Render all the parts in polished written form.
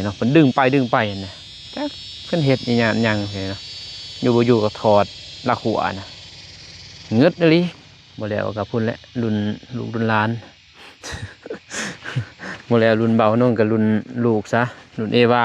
เนาะมันดึงไปนะจักเพิ่นเฮ็ดอีหยังเนาะอยู่บ่อยู่ก็ถอดลักหัวนะเงือดเลยบ่แล้วกับพุ่นแหละรุ่นลูกรุ่นหลานบ่แล้วรุ่นเบาน้องกับรุ่นลูกซะรุ่นเอวา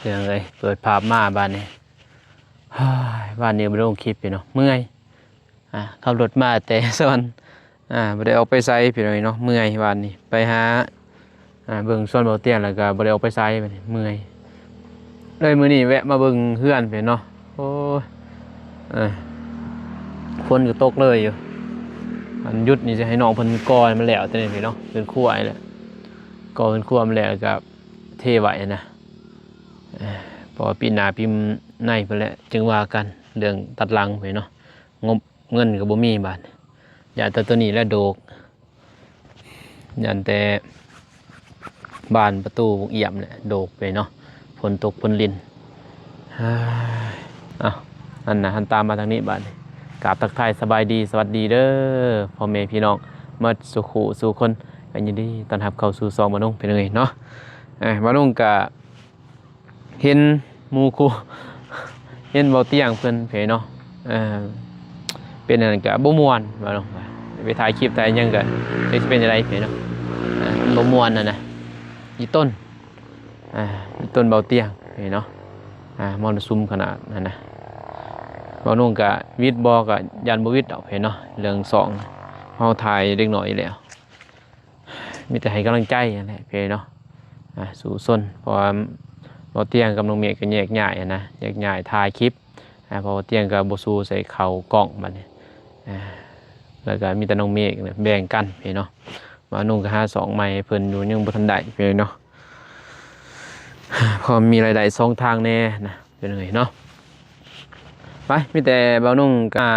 เรื่องเลยเปิดภาพมาบ้านนี้บ้านนี้ไม่ต้องคลิปพี่เนาะเมื่อยขับรถมาแต่สวรรค์ไม่ได้ออกไปไซพี่น้อยเนาะเมื่อยบ้านนี้ไปหาเบิ่งส่วนเบาเตียนแล้วก็ไม่ได้ออกไปไซไปเมื่อยเลยมื้อนี้แวะมาเบิ่งเพื่อนพี่เนาะโอ้คนก็ตกเลยอยู่อันยุดนี่จะให้น้องเพิ่นก่อมันแล้วแต่นี่พี่เนาะเป็นขั้วไอ้แหละก่อเป็นขั้วมันแล้วกับเทไว้นะพอปีหน้าปีในไปแล้วจึงว่ากันเรื่องตัดหลังไปเนาะงบเงินกับบ่มีบาทอย่าแต่ตัวนี้แล้วโดกยันแต่บานประตูเอี่ยมเนี่ยโดกไปเนาะฝนตกฝนลินอันนะหันตามมาทางนี้บาทกราบทักทายสบายดีสวัสดีเด้อพ่อแม่พี่น้องมาสู่คนกันยินดีต้อนรับเข้าสู่ซองมานุ่งเป็นไงเนาะมานุ่งกับเห็นมูคูเห็นเบาเตียงเพิ่นเพเนาะเป็นอะไรกับบ่ม่วนมาลงไปถ่ายคลิปถ่ายยังกันจะเป็นอะไรเพเนาะบ่ม่วนนะอีต้นต้นเบาเตียงเพเนาะมอนซุ่มขนาดนั่นนะบ่นุ่งกับวิทย์บอกกับยันบ่วิทย์เอาเพเนาะเรื่องสองเฮาถ่ายเล็กน้อยแล้วมีแต่ให้กำลังใจนั่นแหละเพเนาะสู่ส้นเพราะเราเตียงกับน้องเมฆก็แยกง่ายนะแยกง่ายถ่ายคลิปพอเตียงกับโบซูใส่เข่ากล่องมันแล้วก็มีแต่น้องเมฆแบ่งกันพี่เนาะมานุ่งกับ52ไม้เพิ่นอยู่ยังบ่ทันได้พี่เนาะพอมีรายได้2ทางแน่นะเป็นไงเนาะไปมีแต่เบานุ่งกับ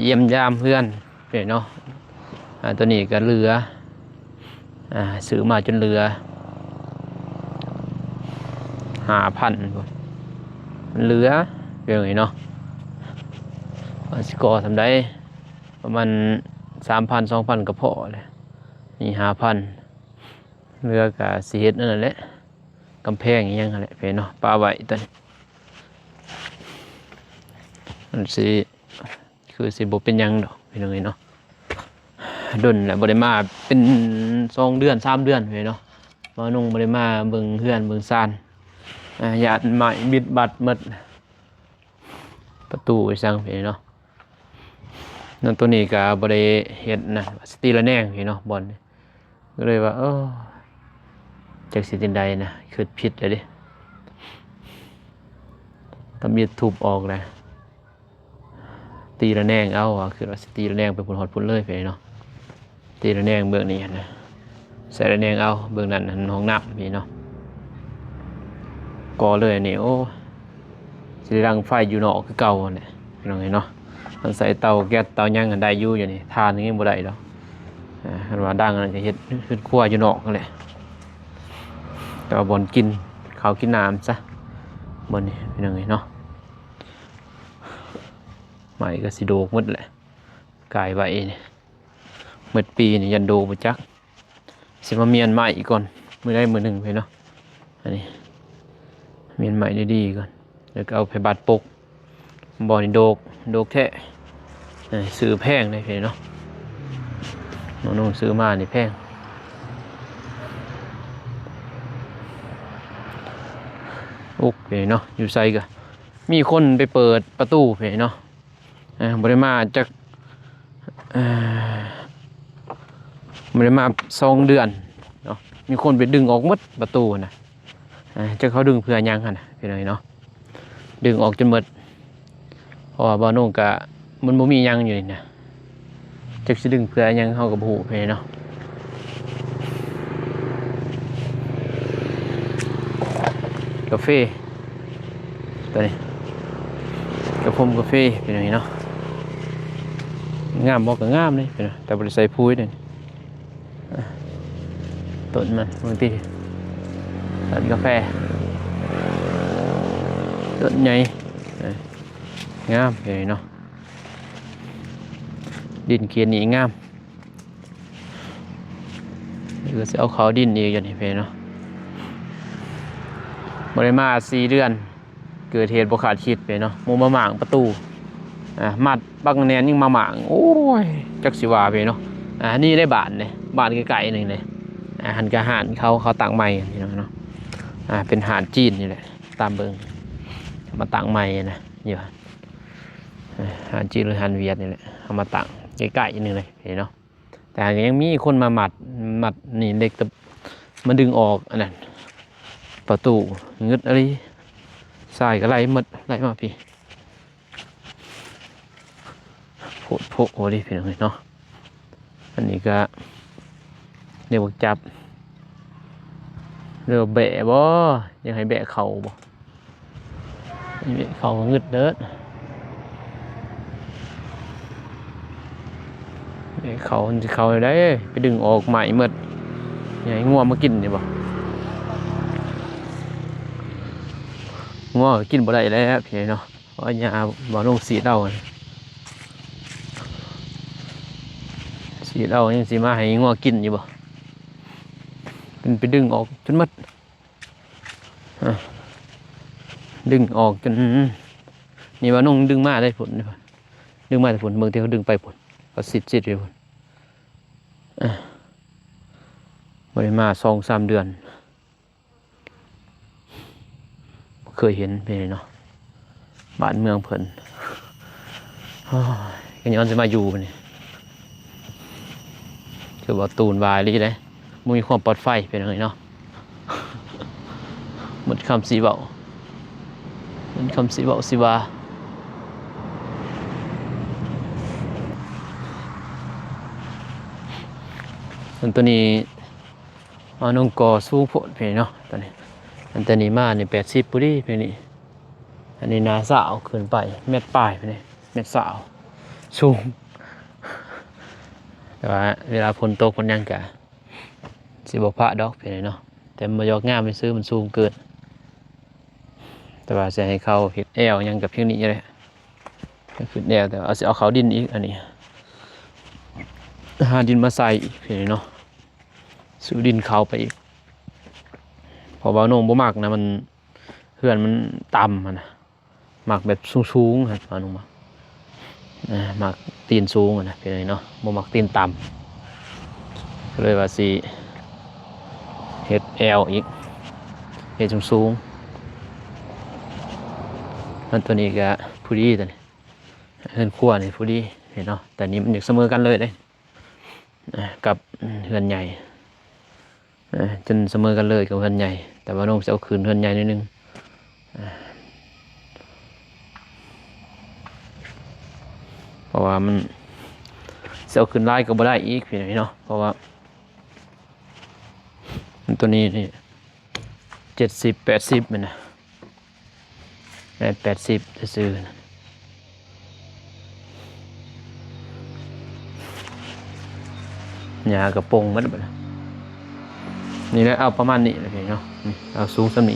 เยี่ยมยามเพื่อนพี่เนาะตัวนี้ก็เรือซื้อมาจนเรือ5,000เหลือเป็นไงเนาะสกอร์ทำได้ประมาณ3,000 2,000ก็พอเลยนี่5,000เหลือกับสีเฮ็ดนั่นแหละกำแพงอย่างเงี้ยแหละเนาะปลาไหวตัวนี้มันสีคือสีบเป็นยังดอกเป็นไงเนาะดุนแหละบริมาเป็น2 เดือน 3 เดือนเนาะมานุ่งบริมาเบิ่งเฮือนเบิ่งซานหยาดใหม่บิดบัดหมดประตูไปสร้างเพเนาะนั่นตัวนี้กับบริเฮ็ดนะสตีละแนงเพเนาะบอลก็เลยว่าจากสิจินใดนะคือผิดเลยดิทำมีดทุบออกเลยตีละแนงเอาคือว่าสตีละแนงไปผลหอดผลเลยเพเนาะตีละแนงเบื้องนี้นะใส่ละแนงเอาเบื้องนั้นห้องน้ำเพเนาะก่อเลยนี่โอ้สิรังไฟอยู่นอกคือเก่าเนี่ยเป็นไงเนาะมันใส่เตาแก๊สเตาย่างกันได้อยู่นี่ทานนี้บ่ได้ดอกอันว่าดังอันจะเฮ็ดขึ้นครัวอยู่นอกนั่นแหละแต่ว่าบนกินข้าวกินน้ำซะบนนี่เป็นไงเนาะใหม่ก็สิโดกหมดแหละกายไว้นี่หมดปีนี่ยันโดบ่จักสิมาเมียนใหม่อีกก่อนมื้อใดมื้อหนึ่งไปเนาะอันนี้เมียนใหม่ดีๆก่อนแล้วก็เอาไปบัดปกบ่อนี่โดกแท้ซื้อแพงได้เนาะน้องซื้อมานี่แพงอุ๊กเนาะอยู่ไซก็มีคนไปเปิดประตูเนาะบริมาจากบริมา2 เดือนเนาะมีคนไปดึงออกหมดประตูนะจะเขาดึงเพื่อยังนะเป็นไงเนาะดึงออกจนหมดเพราะว่าบ้านนงกะมันบ่มียังอยู่นี่นะจะสิดึงเพื่อยังเขากับหูไปเนาะกาแฟตัวนี้กระพมกาแฟเป็นไงเนาะ งามบ่ก็งามเลยพี่น้องแต่บ่ได้ใส่ปุ๋ยนี่ต้นมันบางทีต้นกาแฟต้นใหญ่งามเลยเนาะดินเขียนนี่งามนี่ก็จะเอาเขาดินอีกอย่างนี้ไปเนาะบริมา4 เดือนเกิดเหตุบ่คาดคิดไปเนาะหมู่มาหมางประตูมัดบักแนนยิ่งมาหมางโอ้ยจักสิว่าไปเนาะนี่ได้บ้านเลยบ้านไกลๆหนึ่งเลยหันกระหานเขาต่างใหม่พี่น้องเนาะเป็นหานจีนนี่แหละตามเบิงมาต่างใหม่นะอยู่หานจีนหรือหานเวียดนี่แหละเอามาต่างใกล้ๆนึงเลยเห็นเนาะแต่ยังมีคนมาหมัดนี่เด็กแต่มันดึงออกอันนั้นประตูงึดอะไรใส่ก็ไล่หมดไล่มาพี่โผล่โอ้ดิพี่น้องเนาะอันนี้ก็เดี๋ยวจับเรือแบะบ่ยังให้แบะเข่าบ่แบะเข่างึดเด้อแบะเข่าได้ไปดึงออกใหม่หมดยังให้งัวมากินนี่บ่งัวกินบ่ได้แล้วพี่เนาะเพราะยาบ่ลงสีดเอาสีดเอายังสิมาให้งัวกินอยู่บ่เป็นไปดึงออกจนหมดดึงออกจนนี่ว่านุ่งดึงมาได้ผลดึงมาได้ผลเมืองที่เขาดึงไปผลก็สิไปผลบริมา2-3 เดือนเคยเห็นไปเนาะบ้านเมืองเพิ่นกันย้อนจะมาอยู่นี่คือว่าตูนวายลีเลยมีความปลอดภัยเป็นยังไงเนาะหมดคำสีเบาเป็นคำสีเบาสิว่าส่วนตัวนี้น้องกอสู้โผล่เพเนาะตอนนี้อันตัวนี้มาเนี่ย80 ปุรีเพนี่อันนี้นาสาวขึ้นไปเม็ดปลายไปนี่เม็ดสาวสูงแต่ว่าเวลาฝนตกฝนยังกะสิบพระดอกเพนี่เนาะแต่มายอกงามไปซื้อมันสูงเกินแต่ว่าจะให้เขาเห็ดแอวยังกับเพียงนี้เลยขึ้นแอวแต่เอาเขาดินอีกอันนี้หาดินมาใส่อีกเพนี่เนาะซื้อดินเขาไปอีกพอบ่าวโหน่งบ่มักนะมันเพื่อนมันต่ำนะมักแบบสูงๆครับบ่าวโหน่งมักตีนสูงนะเป็นไงเนาะบ่มักตีนต่ำก็เลยว่าสิเฮ็ดแอลอีกเฮ็ดสูงนั่นตัวนี้ก็ผู้ดีตัวนี้เฮือนครัวนี่ผู้ดีเห็นเนาะแต่นี้มันอยู่เสมอกันเลยเด้กับเฮือนใหญ่จนเสมอกันเลยกับเฮือนใหญ่แต่ว่าน้องจะเอาคืนเฮือนใหญ่นิดนึงเพราะว่ามันจะเอาคืนไล่ก็บ่ได้อีกพี่น้องเนาะเพราะว่าตัวนี้นี่70-80มันนะ80จะซื้อนะหญ้ากระปงมันแบบนี่แหละเอาประมาณนี้เลยพี่เนาะเอาสูงสมี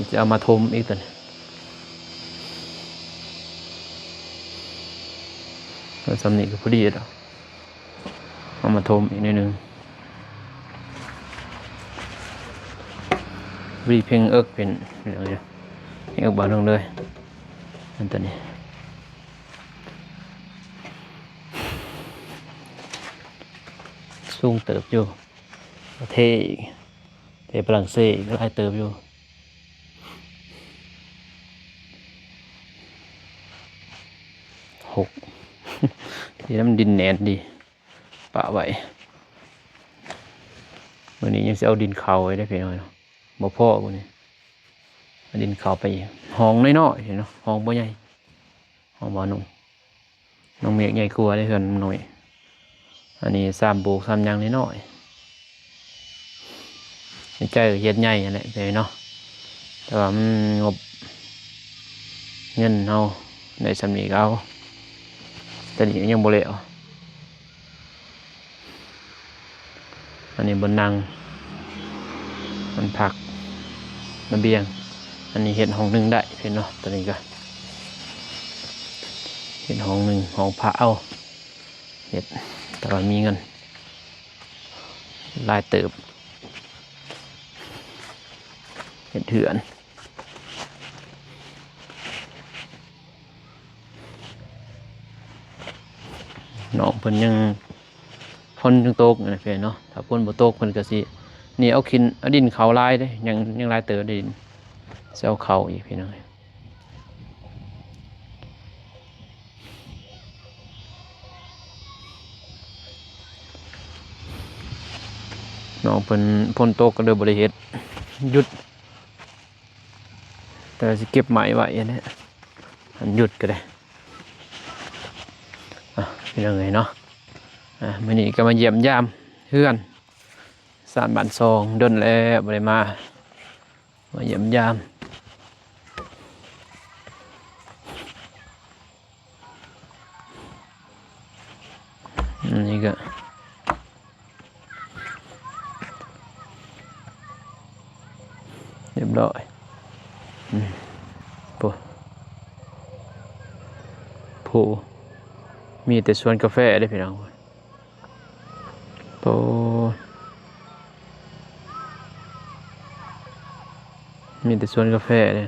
จะเอามาทมอีกตัวนี้สำนีก็พอดีแล้วเอามาทมอีกนิดนึงวีเพ่งเอิกเป็นอะไรเนี่ยเพ่งเอิกบานลงเลยนั่นตัวนี้สูงเติบอยู่ประเทศฝรั่งเศสก็ไล่เติบอยู่6ทีนั้นมันดินแหนนดีปะไว้วันนี้ยังจะเอาดินเขาไว้ได้เพียงน้อยเนาะบ่พ่อวันนี้ดินเขาไปห้องน้อยๆเห็นเนาะห้องบ่ใหญ่ห้องบ่หนุ่มน้องเมียใหญ่กลัวได้เพื่อนหน่อยอันนี้3 โบก 3 ยังน้อยๆใจเฮ็ดใหญ่อะไรไปเนาะแต่ว่ามันงบเงินเอาในสำนีเอา แต่นี่ยังบ่แล้วอันนี้บนนั่งมันผักระเบียงอันนี้เห็นห้องหนึ่งได้เห็นเนาะตัวนี้ก็เห็นห้องหนึ่งห้องพระเอาเห็ดแต่ว่ามีเงินลายเติบเห็ดเถื่อนน้องเพิ่นยังพ่นยังโตกนะเพื่อนเนาะถ้าพ่นบ่โตกเพิ่นก็สินี่เอาขินเอาดินเขาลายเด้ยังลายเติบดินเสเอาเขาอีกพี่น้องน้องเพิ่นพ่นโตกก็เลยบ่ได้เฮ็ดหยุดแต่สิเก็บไม้ไว้อันนี้อันหยุดก็ได้พี่น้องเนาะมื้อนี้ก็มาเยี่ยมยามเฮือนสานบ้านซองดนแล้วบ่ได้มาเยี่ยมยามนี่ก็เรียบร้อยผู้มีแต่สวนกาแฟได้พี่น้องโปมีแต่สวนกาแฟเลย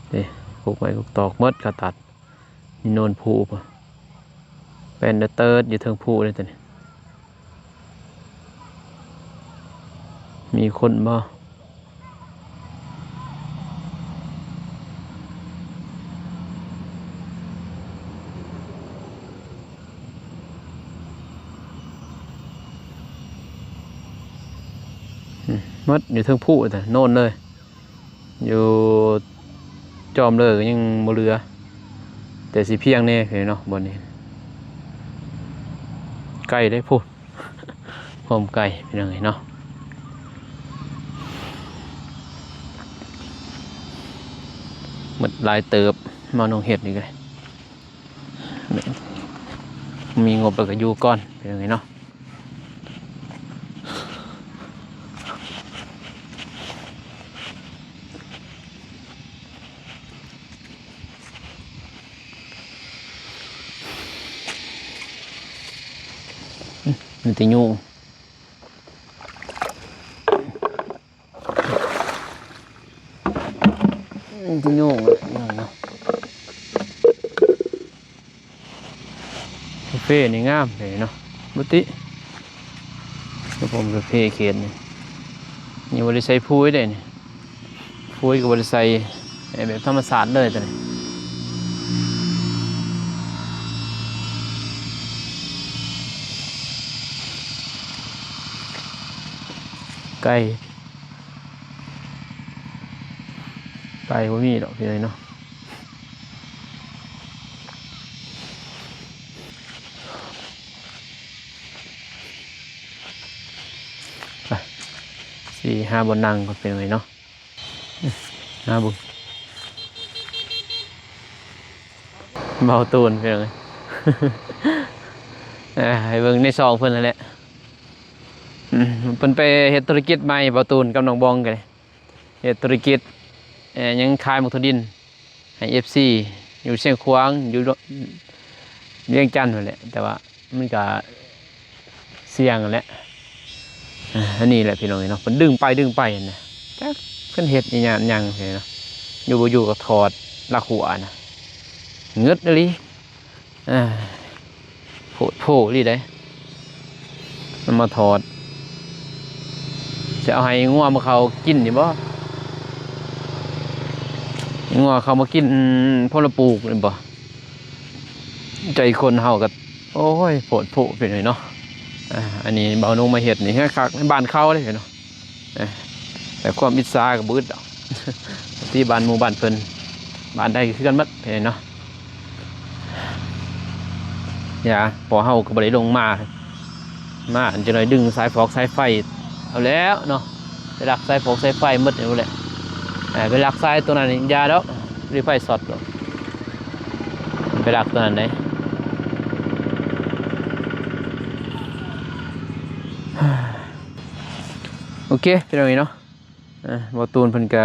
เด้ปลูกไม้ปลูกตอกมดขาตัดมีโนนผูป่ะเป็นเติร์ดอยู่เทิงผูเลยตัวนี้มีคนบ่มัดอยู่เทิงผู้แต่โน่นเลยอยู่จอมเลยยังบ่เรือแต่สีเพียงแน่เห็นเนาะบนนี้ไก่ได้พูดพร้อมไก่เป็นยังไงเนาะหมดลายเติบมาลงเห็ดนี่เลยมีงบแล้วก็อยู่ก้อนเป็นยังไงเนาะมันจะยุ่งจะยุ่งเนาะกาแฟนี่งามเลยเนาะบุติแล้วผมกาแฟเขียนนี่บริใส่พุ้ยได้นี่พุ้ยกับบริใส่แบบธรรมศาสตร์เลยแต่นี่ไก่ว่ามีดอกพี่เลยเนาะ4-5บนนั่งก็เป็นไงเนาะ5 บุญเบาตูนเป็นไงให้เบิ่งในซองเพิ่นนั่นแหละเพิ่นไปเฮ็ดธุรกิจใหม่เบาตูนกับน้องบองกันเฮ็ดธุรกิจยังขายหมกถั่วดินให้ FC อยู่เชียงขวางอยู่เวียงจันทน์นั่นแหละแต่ว่ามันก็เสี่ยงนั่นแหละอันนี้แหละพี่น้องเนาะมันดึงไปนะจักเพิ่นเฮ็ดอีหยังเห็นเนาะอยู่บ่อยู่ก็ถอดลักหัวนะเงึดเลยโผล่ลีได้มันมาถอดจะเอาให้งัวมาเขากินนี่บ่งัวเขามากินพลปลูกนี่บ่ใจคนเฮาก็โอ้ยโผล่ไปหน่อยเนาะอันนี้เบาลงมาเห็ดนี่แค่คักในบ้านเขาเลยเนาะแต่ความอิจฉากับบึ้ดที่บ้านหมู่บ้านเพิ่นบ้านใดคือกันมัดเห็นเนาะอย่าพอเฮาก็บ่ได้ลงมาจะหน่อยดึงสายฟอกสายไฟเอาแล้วเนาะไปลักสายฟอกสายไฟมัดอยู่แหละไปลักสายตัวนั้นยาดอก หรือไฟสดหรอไปดักตัวนั้นได้โอเคพี่น้องเนาะบอตูนเพิ่นก็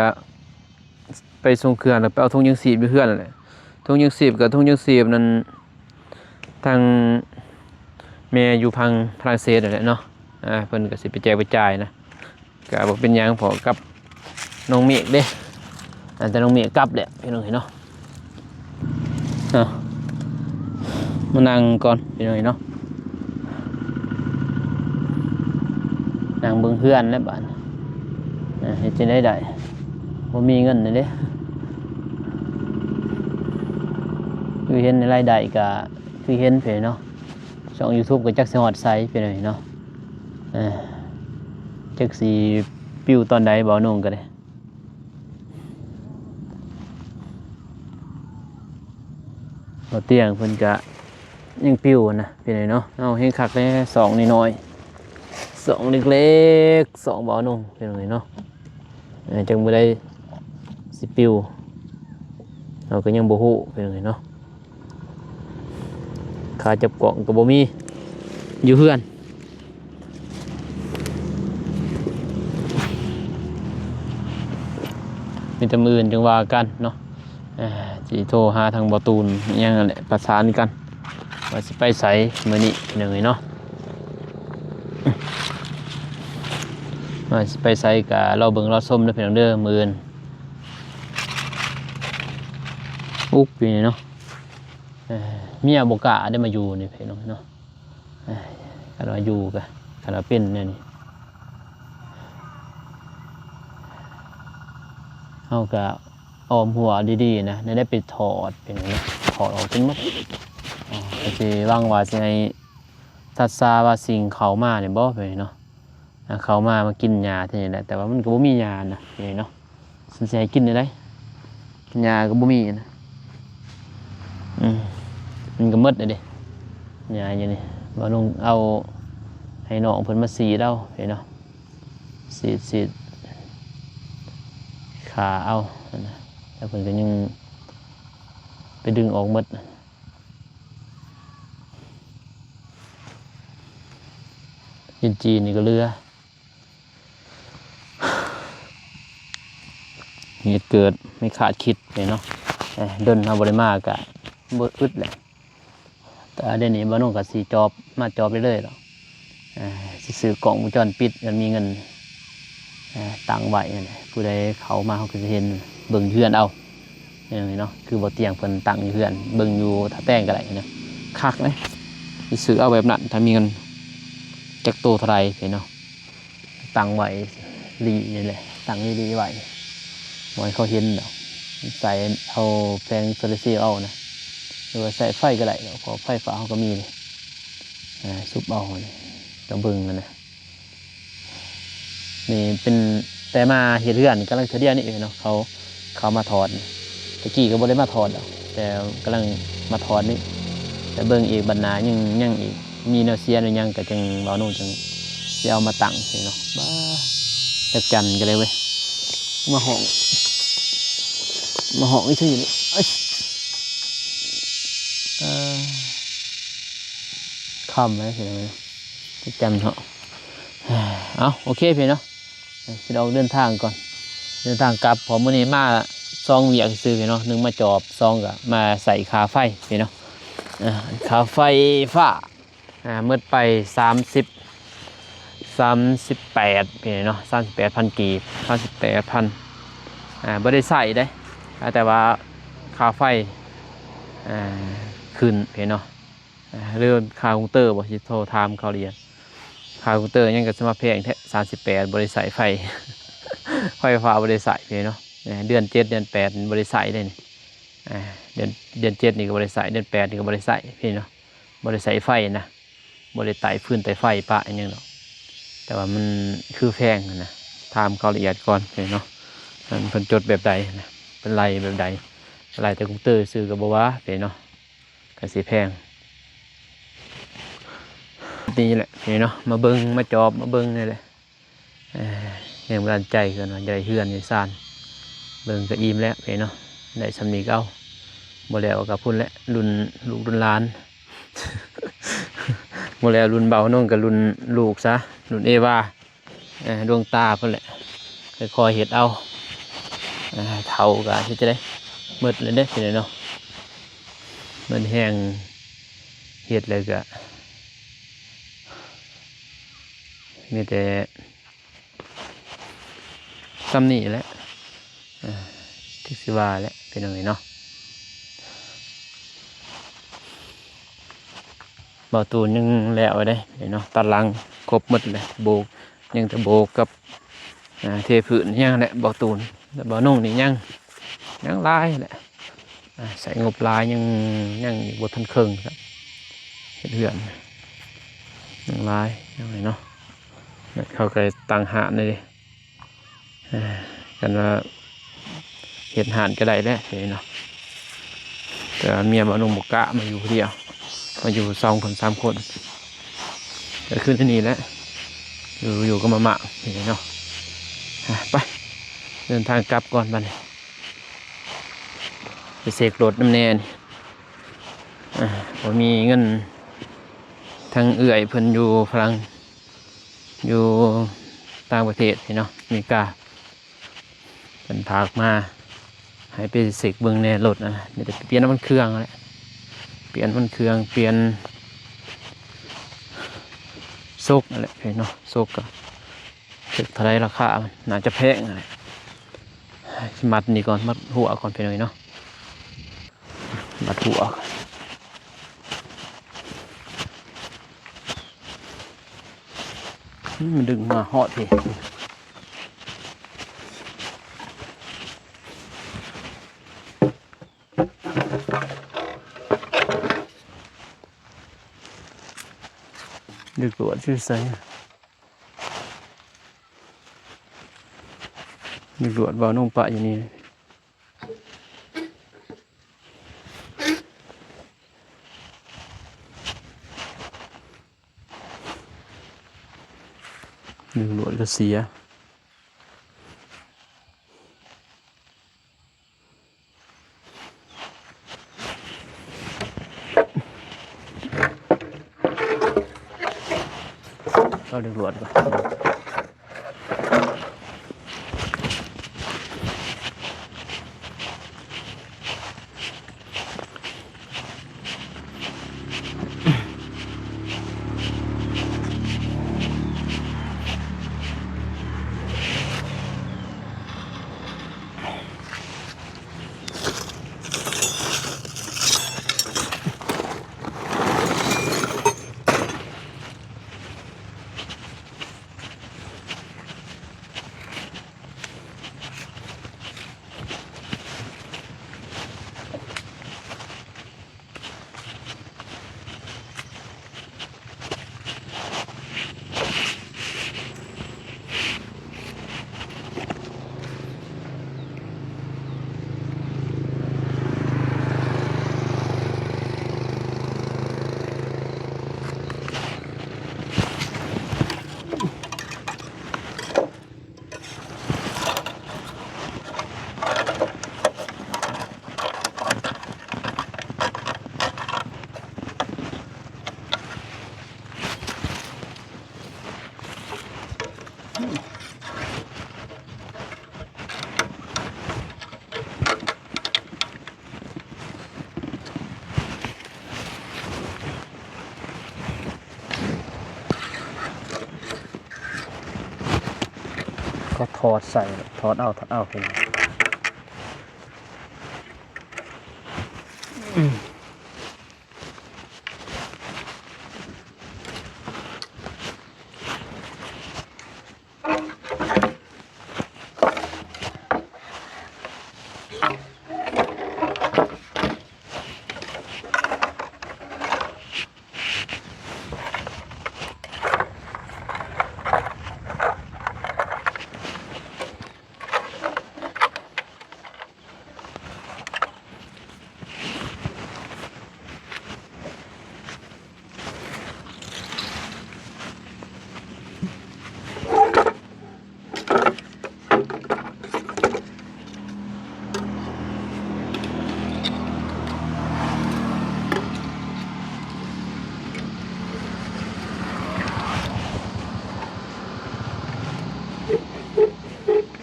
ไปส่งเครื่องแล้วไปเอาทุ่งยังสีบไปเพื่อนเลยทุ่งยังสีบกับทุ่งยังสีบนั้นทางแม่อยู่พังฝรั่งเศสนั่นแหละเนาะเพิ่นก็สิไปแจกไปจ่ายนะก็บ่เป็นหยังพอกับน้องเมฆเด้แต่น้องเมฆกลับแหละพี่น้องเห็นเนาะมานั่งก่อนพี่น้องเนาะนั่งเบิ่งเพื่อนแล้วบาดเฮ็ดจังได๋ได้บ่มีเงินนี่เด้คือเห็นในรายได้ก็คือเห็นเพิ่นเนาะช่อง YouTube ก็จักสิฮอดไสพี่น้องเนาะจักสิปิ้วตอนใดบ่นุ่งก็ได้บ่เตียงเพิ่นก็ยังปิ้วนะพี่น้องเนาะเอาเฮงคักแน่2น้อยๆ2เล็กๆ2บ่นุ่งพี่น้องเนาะจังบ่ได้สิปิ้วเราก็ยังบ่ฮู้พี่น้องเนาะค่าจับกล่องก็บ่มีอยู่เฮือนมีแต่มื้ออื่นจังว่ากันเนาะสิโทรหาทางบ่ตูนอิหยังนั่นแหละประสานกันว่าสิไปไสมื้อนี้พี่น้องเนาะว่าสิไปไสก็รอเบิ่งรอชมเด้อพี่น้องเด้อมื้ออื่นอุ๊บนี่เนาะเมียบ่กล้าได้มาอยู่นี่พี่น้องเนาะคันว่าอยู่ก็คันว่าเป็นเนี่ยนี่เฮาก็ออมหัวดีๆนะได้ไปถอดเป็นเนาะถอดออกจนหมดก็สิหวังว่าสิให้ทัดซาว่าสิ่งเข้ามาเนี่ยบ่ไปเนาะเข้ามากินยาเท่านี้แหละแต่ว่ามันก็บ่มียานะนี่เนาะสิให้กินได้ยาก็บ่มีนะมันก็หมดเลยดิยาอย่างนี้บ่ลงเอาให้น้องเพิ่นมาสีเด้าเห็นเนาะสีขาเอานะแล้วเพิ่นก็ยังไปดึงออกหมดจีนนี่ก็เรือเหตุเกิดไม่คาดคิดเลยเนาะเดินเอาบริมากะบ่อึดแหละแต่เดี๋ยวนี้บ้านน้องก็สีจอบมาจอบเรื่อยๆหรอกสิซื้อกล่องวงจรปิดมันมีเงินตังไว้ผู้ใดเขามาเขาก็จะเห็นเบิ่งเพื่อนเอาอย่างนี้เนาะคือบ่เตียงเพิ่นตังอยู่เพื่อนเบิ่งอยู่ถ้าแป้งก็ได้เนาะคักเลยสิซื้อเอาแบบนั้นถ้ามีเงินจักโตเท่าไรเนาะตังไว้รีนี่แหละตังรีไว้บ่ให้เขาเห็นดอกใส่เอาแปลงโซลาร์เซลล์เอานะหรือว่าใส่ไฟก็ได้เพราะไฟฟ้าเขาก็มีเลยซุปเอาเนี่ยกระเบื้องนะนี่เป็นแต่มาเห็ดเรื่องกำลังเฉลี่ยนี่เนาะเขามาถอดตะกี้ก็บ่ได้มาถอดแต่กำลังมาถอดนี่แต่เบื้องอีกบรรณายังอีกมีแนวเสียหรือยังก็จังบ่นู่นจังจะเอามาตั้งเนาะบ้าจักจันกันเลยเว้ยมาห้องนี่ชื่อนี่คำไหมพี่น้องจักจันเหรอเอาโอเคพี่เนาะเราเดินทางก่อนเดินทางกลับผมวันนี้มาซองเวียกซื้อพี่เนาะ1มาจอบซองก็มาใส่คาไฟพี่เนาะคาไฟฟ้าเมื่อไป38พี่เนาะ38,000 กีบ38,000บ่ได้ใส่ได้แต่ว่าค่าไฟขึ้นพี่เนาะเรื่องค่าคอมพิวเตอร์บ่สิโทรถามเขาเรียนค่าคอมพิวเตอร์ยังก็สมาแพงแท้38บ่ได้ใส่ไฟไฟฟ้าบ่ได้ใส่พี่เนาะเดือน7เดือน8บ่ได้ใส่ได้นี่เดือน7นี่ก็บ่ได้ใส่เดือน8นี่ก็บ่ได้ใส่พี่เนาะบ่ได้ใส่ไฟนะบ่ได้ไต่ฟืนไต่ไฟปะอันนึงเนาะแต่ว่ามันคือแพงนะถามเขาละเอียดก่อนพี่เนาะมันเพิ่นจดแบบใดนะเป็นไรแบบใดไรแต่คอมพิวเตอร์ซื้อกับบ่ว่าพี่เนาะก็สิแพงนี่แหละพี่เนาะมาเบิ่งมาจอบมาเบิ่งนี่แหละแรงบันดาลใจกันว่าจะได้เฮือนได้ซ่านเบิ่งก็อิ่มแล้วพี่เนาะ ได้สำนีเก้าบ่แล้วกับพุ่นและรุ่นลูกรุ่นหลาน บ่แล้วรุ่นเบาน้องกับรุ่นลูกซะรุ่นเอวาดวงตาเพิ่นแหละค่อยๆเฮ็ดเอาเฒ่าก็ที่จะได้หมดเลยเด้สิเนาะมันแห้งเฮ็ดเลยก็มีแต่ซ้ำนี่แหละที่สิว่าแหละเป็นยังไงเนาะเบาตูนยังแล้วได้เนาะตัดหลังครบหมดเลยโบกยังแต่โบกกับเทพื้นยังแหละเบาตูนแต่เบานุ่งนี่ยังลายแหละใส่งบลายยังบททันเครื่องครับเหือนยังลายยังไงเนาะเขาเคยตั้งหานเลยกันว่าเห็ดหานก็ได้แล้วเนาะแต่เมียเบานุ่งบกกะมาอยู่เดียวมาอยู่2 คน 3 คนเกิดขึ้นที่นี่แล้วอยู่ก็มาเห็นเนาะไปเดินทางกลับก่อนบัดนี้ไปเสกรถน้ำแน่นผมมีเงินทางเอื่อยเพิ่นอยู่ฝรั่งอยู่ต่างประเทศเห็นเนาะอเมริกาเป็นพากมาให้ไปเสกเบิ้งแน่รถนะเดี๋ยวจะเปลี่ยนน้ำมันเครื่องแหละเปลี่ยนมันเครื่องเปลี่ยนโซกนั่นแหละเนาะโซกก็ถึกเท่าไรราคามันน่าจะแพงอะไรมัดนี่ก่อนมัดหัวก่อนไปหน่อยเนาะมัดหัวมันดึงมาหอดทีดึกตัวชื่อไซดึกตัวเบานุ่งปะอย่างนี้ดึกตัวก็เสียก็ดึกตัวก่อนก็ถอดใส่ถอดเอาเป็น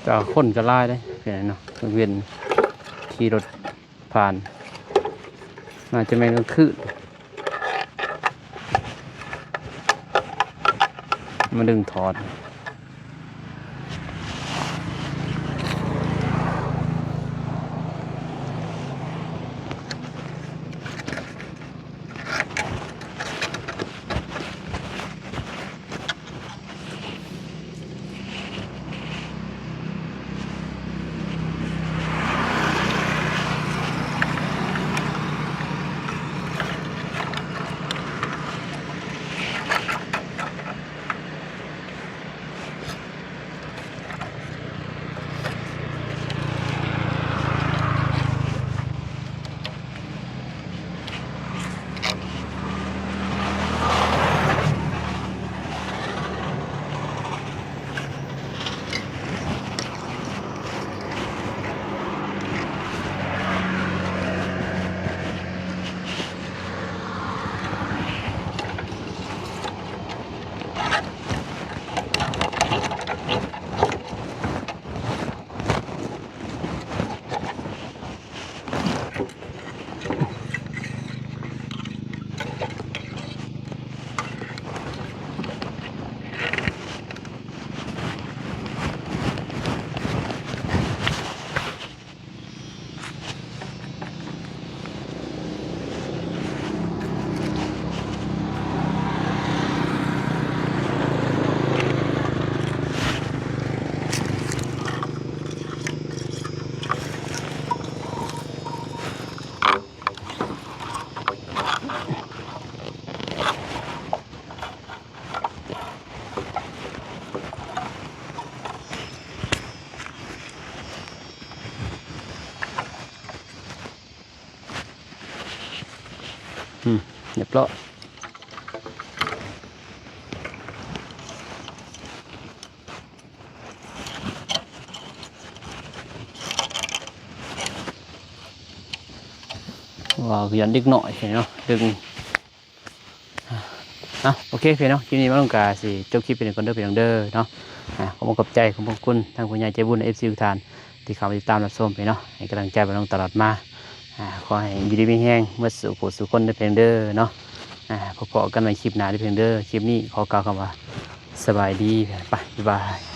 ก็คนก็ไล่ได้เพียงเนาะเวียนขี่รถผ่านอาจจะไม่ก็คืนมาดึงถอดเรียบร้อยว้าวยันดึกหน่อยเนาะดึงโอเคเพื่อนเนาะคลิปนี้มาลงกาสิจบคลิปเป็นคนเด้อเป็นเด้อเนาะขอบคุณใจขอบคุณทางผู้ใหญ่ใจบุญเอฟซีทุกท่านที่เข้ามาติดตามรับชมไปเนาะให้กำลังใจมาลงตลอดมาขอให้อยู่ดีมีแห้งเมื่อสู่ผู้สู่คนได้เพียงเด้อเนาะพบกันในคลิปหน้าได้เพียงเด้อคลิปนี้ขอกล่าวคำว่าสบายดีไปบ๊ายบาย